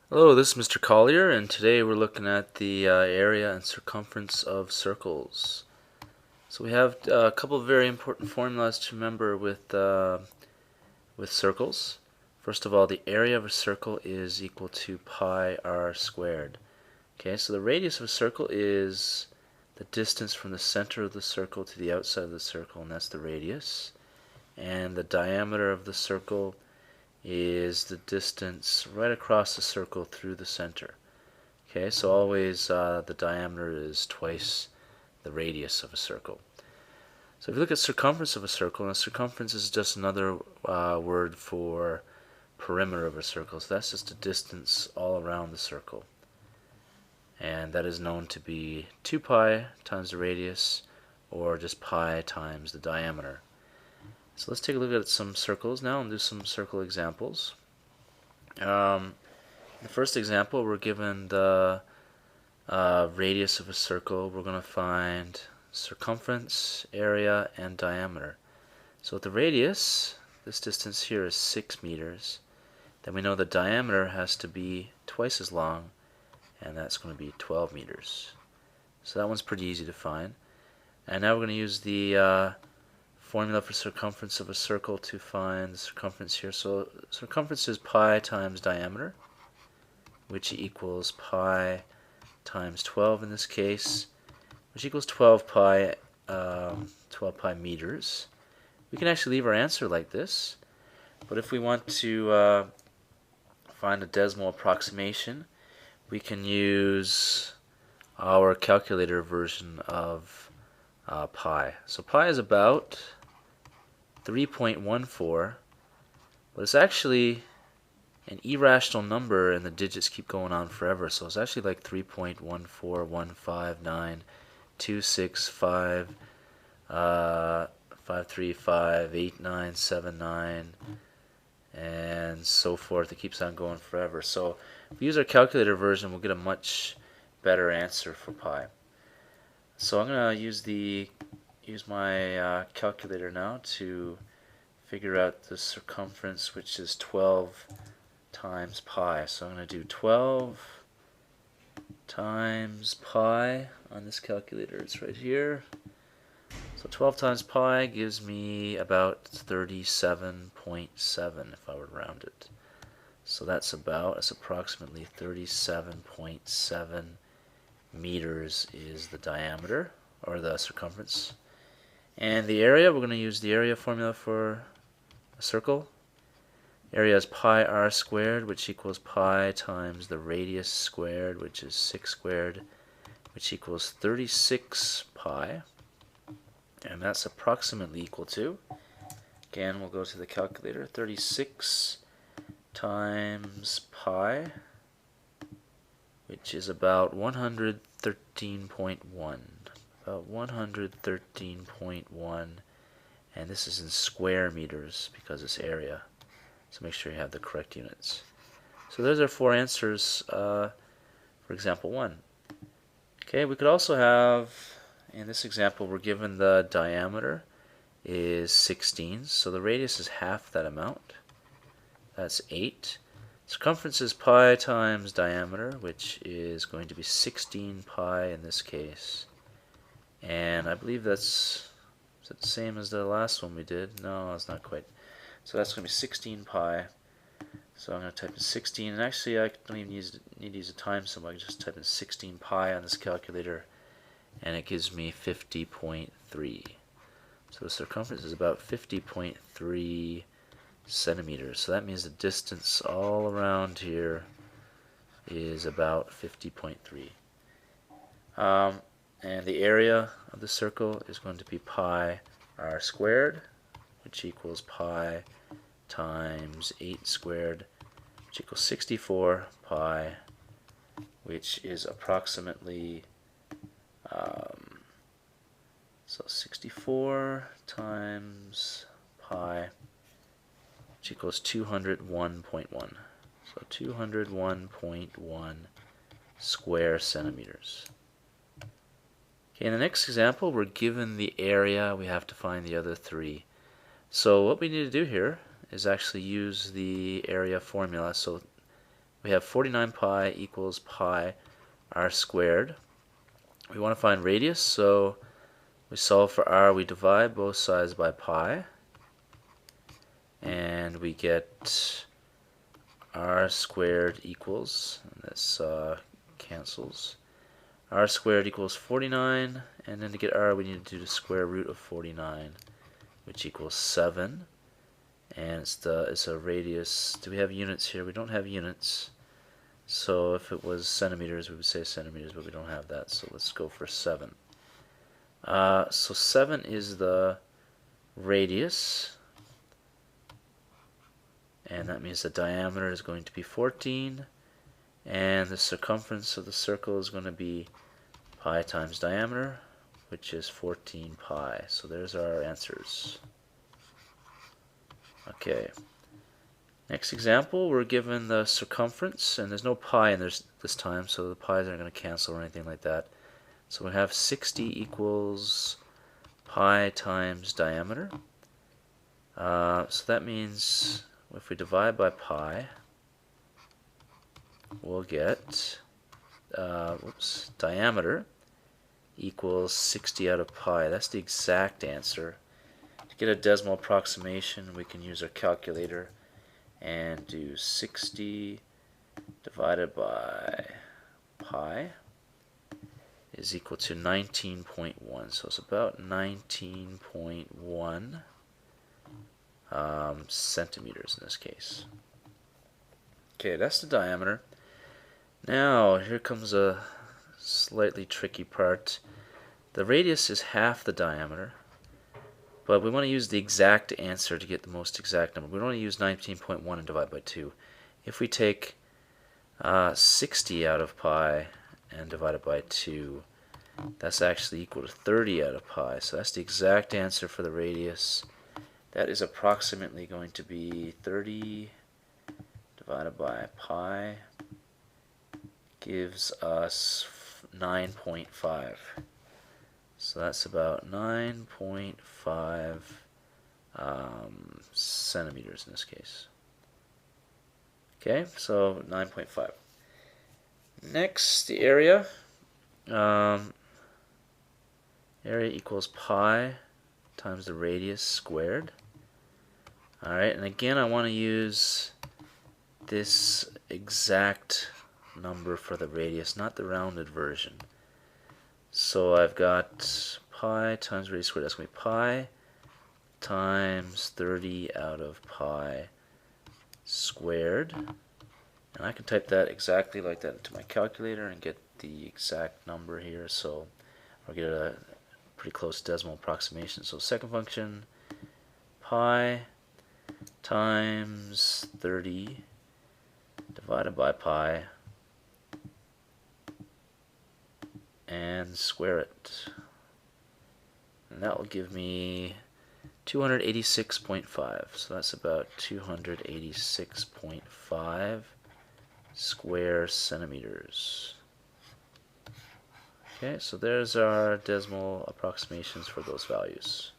Hello, this is Mr. Collier, and today we're looking at the area and circumference of circles. So we have a couple of very important formulas to remember with circles. First of all, the area of a circle is equal to pi r squared. Okay, so the radius of a circle is the distance from the center of the circle to the outside of the circle, and that's the radius. And the diameter of the circle is the distance right across the circle through the center. Okay, so always the diameter is twice the radius of a circle. So if you look at circumference of a circle, and circumference is just another word for perimeter of a circle. So that's just a distance all around the circle. And that is known to be 2 pi times the radius, or just pi times the diameter. So let's take a look at some circles now and do some circle examples. The first example, we're given the radius of a circle. We're going to find circumference, area, and diameter. So with the radius, this distance here is 6 meters. Then we know the diameter has to be twice as long, and that's going to be 12 meters. So that one's pretty easy to find. And now we're going to use the formula for circumference of a circle to find the circumference here. So circumference is pi times diameter, which equals pi times 12 in this case, which equals 12 pi meters. We can actually leave our answer like this, but if we want to find a decimal approximation, we can use our calculator version of pi. So pi is about 3.14, but it's actually an irrational number, and the digits keep going on forever. So it's actually like 3.141592655 5358979 and so forth. It keeps on going forever. So if we use our calculator version, we'll get a much better answer for pi. So I'm going to use my calculator now to figure out the circumference, which is 12 times pi. So I'm going to do 12 times pi on this calculator. It's right here. So 12 times pi gives me about 37.7 if I were to round it. So that's approximately 37.7 meters is the diameter, or the circumference. And the area, we're going to use the area formula for a circle. Area is pi r squared, which equals pi times the radius squared, which is 6 squared, which equals 36 pi. And that's approximately equal to, again, we'll go to the calculator, 36 times pi, which is about 113.1. About 113.1, and this is in square meters because it's area. So make sure you have the correct units. So there's our 4 answers for example 1. Okay, we could also have, in this example, we're given the diameter is 16, so the radius is half that amount. That's 8. Circumference is pi times diameter, which is going to be 16 pi in this case. And I believe is that the same as the last one we did? No, it's not quite. So that's going to be 16 pi. So I'm going to type in 16, and actually I don't even need to use a time symbol. I can just type in 16 pi on this calculator, and it gives me 50.3. So the circumference is about 50.3 centimeters. So that means the distance all around here is about 50.3. And the area of the circle is going to be pi r squared, which equals pi times 8 squared, which equals 64 pi, which is approximately, so 64 times pi, which equals 201.1. So 201.1 square centimeters. Okay, in the next example, we're given the area. We have to find the other 3. So what we need to do here is actually use the area formula. So we have 49 pi equals pi r squared. We want to find radius, so we solve for r, we divide both sides by pi, and we get r squared equals, and this cancels, r squared equals 49, and then to get r we need to do the square root of 49, which equals 7, and it's a radius. Do we have units here? We don't have units, so if it was centimeters we would say centimeters, but we don't have that, so let's go for 7. So 7 is the radius, and that means the diameter is going to be 14, and the circumference of the circle is going to be pi times diameter, which is 14 pi. So there's our answers. Okay. Next example, we're given the circumference, and there's no pi in this time, so the pi's aren't going to cancel or anything like that. So we have 60 equals pi times diameter. So that means if we divide by pi, we'll get diameter equals 60 out of pi. That's the exact answer. To get a decimal approximation, we can use our calculator and do 60 divided by pi is equal to 19.1. So it's about 19.1 centimeters in this case. Okay, that's the diameter. Now, here comes a slightly tricky part. The radius is half the diameter, but we want to use the exact answer to get the most exact number. We don't want to use 19.1 and divide by 2. If we take 60 out of pi and divide it by 2, that's actually equal to 30 out of pi. So that's the exact answer for the radius. That is approximately going to be 30 divided by pi gives us 9.5. So that's about 9.5 centimeters in this case. Okay, so 9.5. Next, the area. Area equals pi times the radius squared. Alright, and again I want to use this exact number for the radius, not the rounded version. So I've got pi times radius squared. That's going to be pi times 30 out of pi squared. And I can type that exactly like that into my calculator and get the exact number here. So I'll get a pretty close decimal approximation. So second function, pi times 30 divided by pi and square it. And that will give me 286.5. So that's about 286.5 square centimeters. Okay, so there's our decimal approximations for those values.